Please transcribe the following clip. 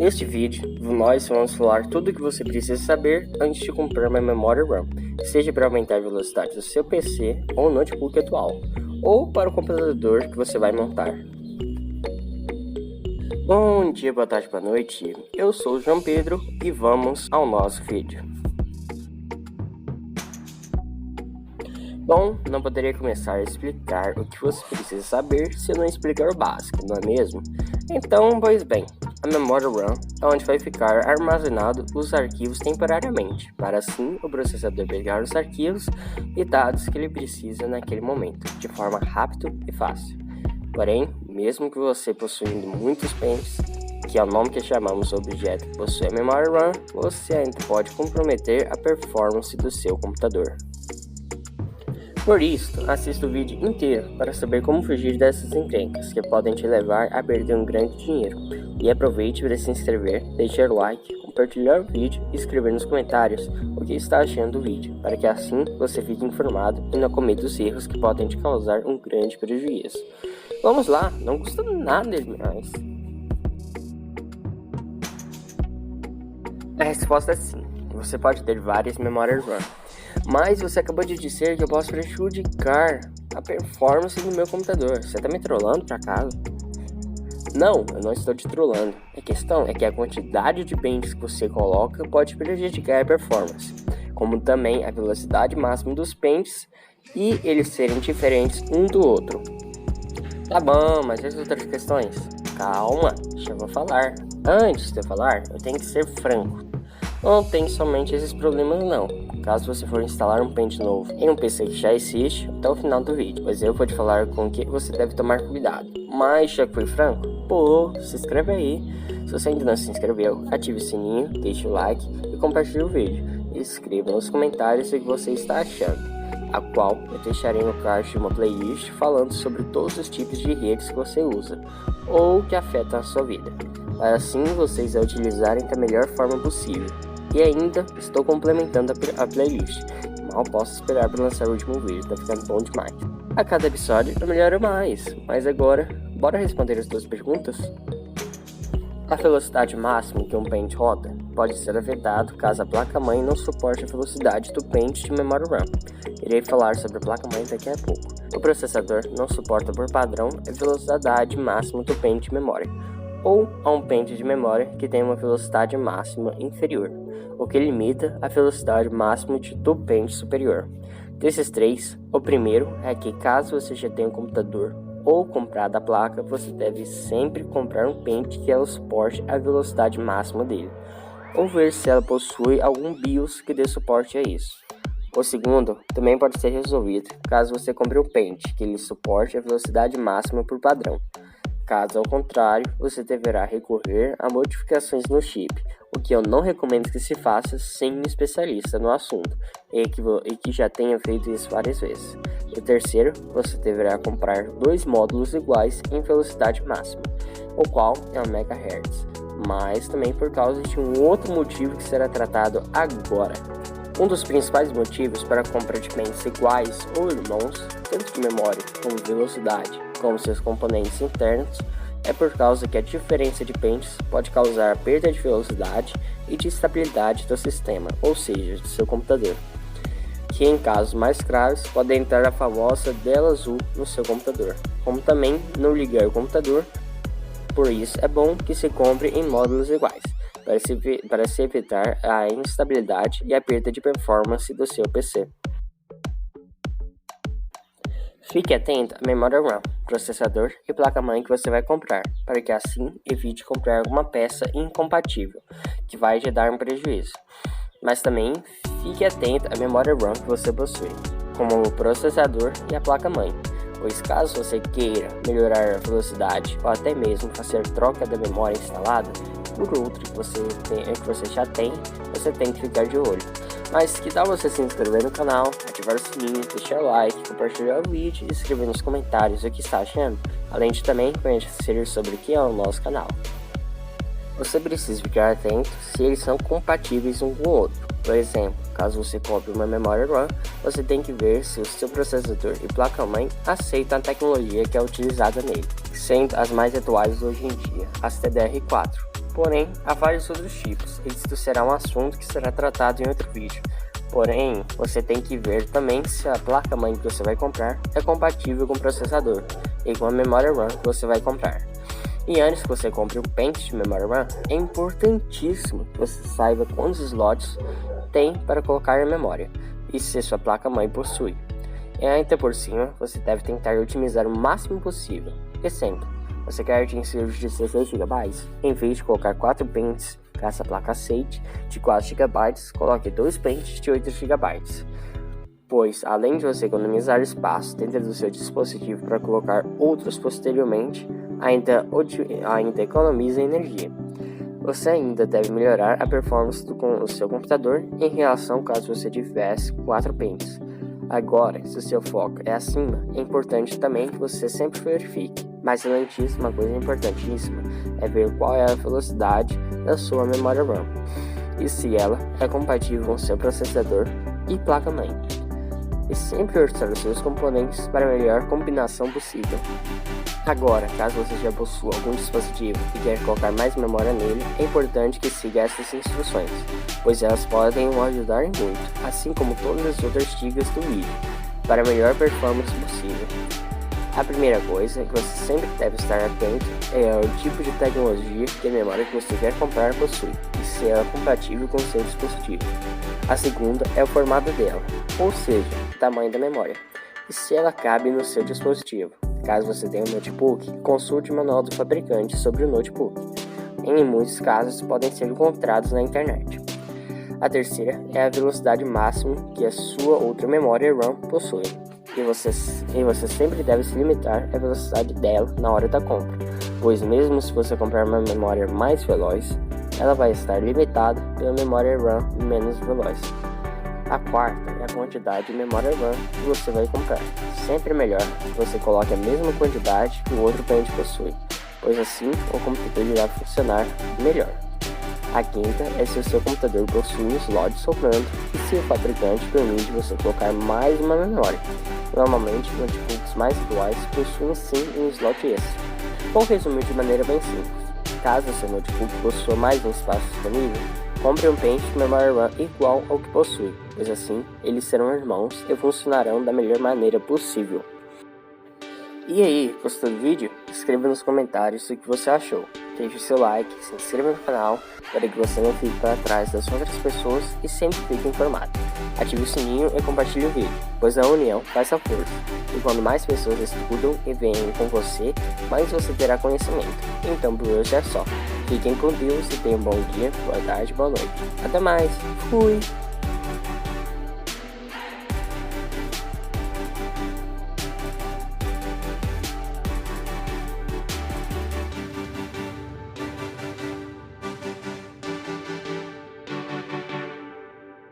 Neste vídeo, nós vamos falar tudo o que você precisa saber antes de comprar uma memória RAM, seja para aumentar a velocidade do seu PC ou notebook atual, ou para o computador que você vai montar. Bom dia, boa tarde, boa noite, eu sou o João Pedro e vamos ao nosso vídeo. Bom, não poderia começar a explicar o que você precisa saber se eu não explicar o básico, não é mesmo? Então, pois bem, a memória RAM é onde vai ficar armazenado os arquivos temporariamente, para assim o processador pegar os arquivos e dados que ele precisa naquele momento, de forma rápida e fácil. Porém, mesmo que você possuindo muitos pentes, que é o nome que chamamos objeto que possui a memória RAM, você ainda pode comprometer a performance do seu computador. Por isso, assista o vídeo inteiro para saber como fugir dessas encrencas que podem te levar a perder um grande dinheiro. E aproveite para se inscrever, deixar o like, compartilhar o vídeo e escrever nos comentários o que está achando do vídeo, para que assim você fique informado e não cometa os erros que podem te causar um grande prejuízo. Vamos lá, não custa nada demais. A resposta é sim, você pode ter várias memórias RAM. Mas você acabou de dizer que eu posso prejudicar a performance do meu computador. Você tá me trollando por acaso? Não, eu não estou te trollando. A questão é que a quantidade de pentes que você coloca pode prejudicar a performance, como também a velocidade máxima dos pentes e eles serem diferentes um do outro. Tá bom, mas essas outras questões? Calma, deixa eu falar. Antes de eu falar, eu tenho que ser franco. Não tem somente esses problemas não. Caso você for instalar um pente novo em um PC que já existe, até o final do vídeo, pois eu vou te falar com o que você deve tomar cuidado. Mas já que foi franco, se inscreve aí. Se você ainda não se inscreveu, ative o sininho, deixe o like e compartilhe o vídeo. E escreva nos comentários o que você está achando, a qual eu deixarei no card de uma playlist falando sobre todos os tipos de redes que você usa ou que afetam a sua vida, para assim vocês a utilizarem da melhor forma possível. E ainda estou complementando a playlist. Mal posso esperar para lançar o último vídeo, tá ficando bom demais. A cada episódio eu melhoro mais. Mas agora, bora responder as duas perguntas? A velocidade máxima que um pente roda pode ser afetado caso a placa-mãe não suporte a velocidade do pente de memória RAM. Irei falar sobre a placa-mãe daqui a pouco. O processador não suporta por padrão a velocidade máxima do pente de memória, ou a um pente de memória que tem uma velocidade máxima inferior, o que limita a velocidade máxima do pente superior. Desses três, o primeiro é que caso você já tenha um computador ou comprado a placa, você deve sempre comprar um pente que ela suporte a velocidade máxima dele, ou ver se ela possui algum BIOS que dê suporte a isso. O segundo também pode ser resolvido caso você compre um pente que lhe suporte a velocidade máxima por padrão. Caso ao contrário, você deverá recorrer a modificações no chip, o que eu não recomendo que se faça sem um especialista no assunto e que já tenha feito isso várias vezes. E terceiro, você deverá comprar dois módulos iguais em velocidade máxima, o qual é 1 MHz, mas também por causa de um outro motivo que será tratado agora. Um dos principais motivos para a compra de pentes iguais ou irmãos, tanto de memória como velocidade, como seus componentes internos, é por causa que a diferença de pentes pode causar perda de velocidade e de estabilidade do sistema, ou seja, do seu computador, que em casos mais graves pode entrar a famosa tela azul no seu computador, como também não ligar o computador. Por isso é bom que se compre em módulos iguais, para se evitar a instabilidade e a perda de performance do seu PC. Fique atento à memória RAM, processador e placa-mãe que você vai comprar, para que assim evite comprar alguma peça incompatível, que vai te dar um prejuízo. Mas também fique atento à memória RAM que você possui, como o processador e a placa-mãe, pois caso você queira melhorar a velocidade ou até mesmo fazer troca da memória instalada por outra que você já tem, você tem que ficar de olho. Mas que tal você se inscrever no canal, ativar o sininho, deixar o like, compartilhar o vídeo e escrever nos comentários o que está achando, além de também conhecer sobre o que é o nosso canal. Você precisa ficar atento se eles são compatíveis um com o outro. Por exemplo, caso você compre uma memória RAM, você tem que ver se o seu processador e placa-mãe aceitam a tecnologia que é utilizada nele, sendo as mais atuais hoje em dia, as DDR4. Porém, há vários outros tipos. Isto será um assunto que será tratado em outro vídeo. Porém, você tem que ver também se a placa-mãe que você vai comprar é compatível com o processador e com a memória RAM que você vai comprar. E antes que você compre o pente de memória RAM, é importantíssimo que você saiba quantos slots tem para colocar a memória e se sua placa-mãe possui. E ainda por cima, você deve tentar otimizar o máximo possível. Exemplo, você quer utensílios de 16 GB? Em vez de colocar 4 pentes, caso a placa aceite, de 4 GB, coloque 2 pentes de 8 GB. Pois, além de você economizar espaço dentro do seu dispositivo para colocar outros posteriormente, ainda economiza energia. Você ainda deve melhorar a performance do seu computador em relação caso você tivesse 4 pentes. Agora, se o seu foco é acima, é importante também que você sempre verifique. Mas além disso, uma coisa importantíssima é ver qual é a velocidade da sua memória RAM e se ela é compatível com seu processador e placa-mãe. E sempre orçar os seus componentes para a melhor combinação possível. Agora, caso você já possua algum dispositivo e quer colocar mais memória nele, é importante que siga essas instruções, pois elas podem o ajudar muito, assim como todas as outras dicas do vídeo, para a melhor performance possível. A primeira coisa que você sempre deve estar atento é ao tipo de tecnologia que a memória que você quer comprar possui e se ela é compatível com o seu dispositivo. A segunda é o formato dela, ou seja, o tamanho da memória, e se ela cabe no seu dispositivo. Caso você tenha um notebook, consulte o manual do fabricante sobre o notebook. Em muitos casos, podem ser encontrados na internet. A terceira é a velocidade máxima que a sua outra memória RAM possui. E você sempre deve se limitar à velocidade dela na hora da compra, pois mesmo se você comprar uma memória mais veloz, ela vai estar limitada pela memória RAM menos veloz. A quarta é a quantidade de memória RAM que você vai comprar. Sempre é melhor que você coloque a mesma quantidade que o outro pente possui, pois assim o computador irá funcionar melhor. A quinta é se o seu computador possui um slot sobrando e se o fabricante permite você colocar mais uma memória. Normalmente, notebooks mais atuais possuem sim um slot extra. Vou resumir de maneira bem simples. Caso o seu notebook possua mais um espaço disponível, compre um pente de memória RAM igual ao que possui, pois assim eles serão irmãos e funcionarão da melhor maneira possível. E aí, gostou do vídeo? Escreva nos comentários o que você achou. Deixe seu like, se inscreva no canal para que você não fique para trás das outras pessoas e sempre fique informado. Ative o sininho e compartilhe o vídeo, pois a união faz a força. E quando mais pessoas estudam e vêm com você, mais você terá conhecimento. Então por hoje é só. Fiquem com Deus e tenham um bom dia, boa tarde, boa noite. Até mais. Fui!